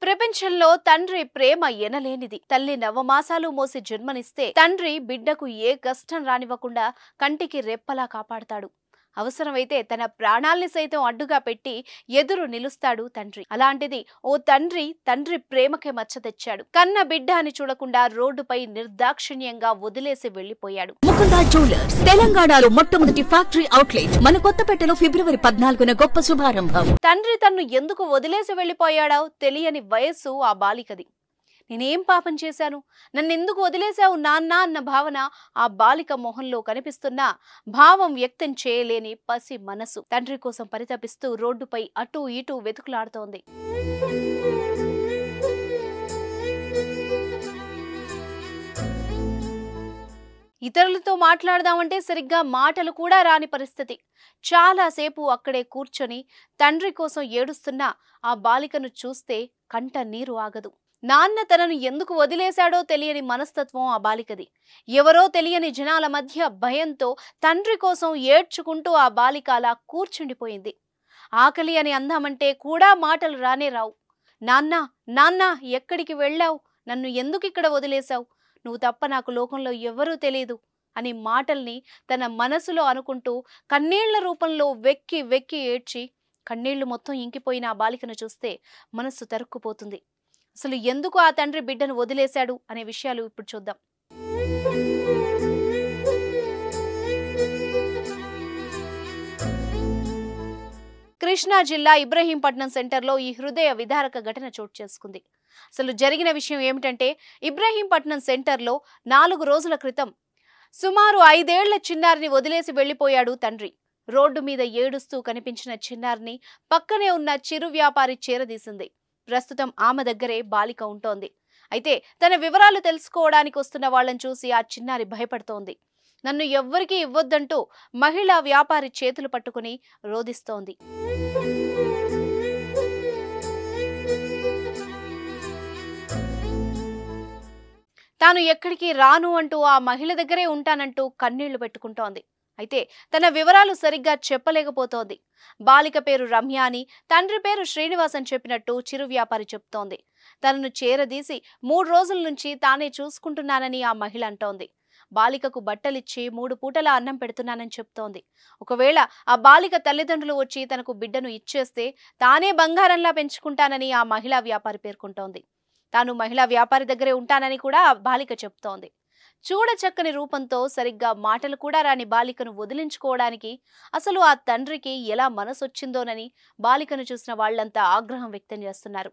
ప్రపంచంలో తండ్రి ప్రేమ ఎనలేనిది. తల్లి నవమాసాలు మోసి జన్మనిస్తే తండ్రి బిడ్డకు ఏ కష్టం రానివ్వకుండా కంటికి రెప్పలా కాపాడతాడు. అవసరమైతే తన ప్రాణాల్ని సైతం అడ్డుగా పెట్టి ఎదురు నిలుస్తాడు తండ్రి. అలాంటిది ఓ తండ్రి ప్రేమకే మచ్చ తెచ్చాడు. కన్న బిడ్డ అని చూడకుండా రోడ్డుపై నిర్దాక్షిణ్యంగా వదిలేసి వెళ్లిపోయాడు. ముకుందా జ్యువెలర్స్ తెలంగాణలో మొట్టమొదటి ఫ్యాక్టరీ అవుట్లెట్ మన కొత్తపేటలో ఫిబ్రవరి 14న గొప్ప శుభారంభం. తండ్రి తన్ను ఎందుకు వదిలేసి వెళ్లిపోయాడో తెలియని వయస్సు ఆ బాలికది. నేనేం పాపం చేశాను, నన్నెందుకు వదిలేశావు నాన్న అన్న భావన ఆ బాలిక మొహంలో కనిపిస్తున్నా భావం వ్యక్తం చేయలేని పసి మనసు తండ్రి కోసం పరితపిస్తూ రోడ్డుపై అటూ ఇటూ వెతుకులాడుతోంది. ఇతరులతో మాట్లాడదామంటే సరిగ్గా మాటలు కూడా రాని పరిస్థితి. చాలాసేపు అక్కడే కూర్చొని తండ్రి కోసం ఏడుస్తున్న ఆ బాలికను చూస్తే కంట నీరు ఆగదు. నాన్న తనను ఎందుకు వదిలేశాడో తెలియని మనస్తత్వం ఆ బాలికది. ఎవరో తెలియని జనాల మధ్య భయంతో తండ్రి కోసం ఏడ్చుకుంటూ ఆ బాలిక అలా కూర్చుండిపోయింది. ఆకలి అని అందామంటే కూడా మాటలు రానే రావు. నాన్న నాన్న ఎక్కడికి వెళ్ళావు, నన్ను ఎందుకు ఇక్కడ వదిలేశావు, నువ్వు తప్ప నాకు లోకంలో ఎవరూ తెలియదు అని మాటల్ని తన మనసులో అనుకుంటూ కన్నీళ్ల రూపంలో వెక్కి వెక్కి ఏడ్చి కన్నీళ్లు మొత్తం ఇంకిపోయిన ఆ బాలికను చూస్తే మనస్సు తరుక్కుపోతుంది. అసలు ఎందుకు ఆ తండ్రి బిడ్డను వదిలేశాడు అనే విషయాలు ఇప్పుడు చూద్దాం. కృష్ణా జిల్లా ఇబ్రహీంపట్నం సెంటర్లో ఈ హృదయ విదారక ఘటన చోటు చేసుకుంది. అసలు జరిగిన విషయం ఏమిటంటే, ఇబ్రహీంపట్నం సెంటర్లో 4 రోజుల క్రితం సుమారు 5 ఏళ్ల చిన్నారిని వదిలేసి వెళ్లిపోయాడు తండ్రి. రోడ్డు మీద ఏడుస్తూ కనిపించిన చిన్నారిని పక్కనే ఉన్న చిరు వ్యాపారి చేరదీసింది. ప్రస్తుతం ఆమె దగ్గరే బాలిక ఉంటోంది. అయితే తన వివరాలు తెలుసుకోవడానికి వస్తున్న వాళ్ళని చూసి ఆ చిన్నారి భయపడుతోంది. నన్ను ఎవ్వరికీ ఇవ్వొద్దంటూ మహిళా వ్యాపారి చేతులు పట్టుకుని రోదిస్తోంది. తాను ఎక్కడికి రాను అంటూ ఆ మహిళ దగ్గరే ఉంటానంటూ కన్నీళ్లు పెట్టుకుంటోంది. అయితే తన వివరాలు సరిగ్గా చెప్పలేకపోతోంది. బాలిక పేరు రమ్య అని, తండ్రి పేరు శ్రీనివాస్ అని చెప్పినట్టు చిరు వ్యాపారి చెప్తోంది. తనను చేరదీసి 3 రోజుల నుంచి తానే చూసుకుంటున్నానని ఆ మహిళ అంటోంది. బాలికకు బట్టలిచ్చి 3 పూటల అన్నం పెడుతున్నానని చెప్తోంది. ఒకవేళ ఆ బాలిక తల్లిదండ్రులు వచ్చి తనకు బిడ్డను ఇచ్చేస్తే తానే బంగారంలా పెంచుకుంటానని ఆ మహిళా వ్యాపారి పేర్కొంటోంది. తాను మహిళా వ్యాపారి దగ్గరే ఉంటానని కూడా ఆ బాలిక చెప్తోంది. చూడచక్కని రూపంతో సరిగ్గా మాటలు కూడా రాని బాలికను వదిలించుకోవడానికి అసలు ఆ తండ్రికి ఎలా మనసొచ్చిందోనని బాలికను చూసిన వాళ్లంతా ఆగ్రహం వ్యక్తం చేస్తున్నారు.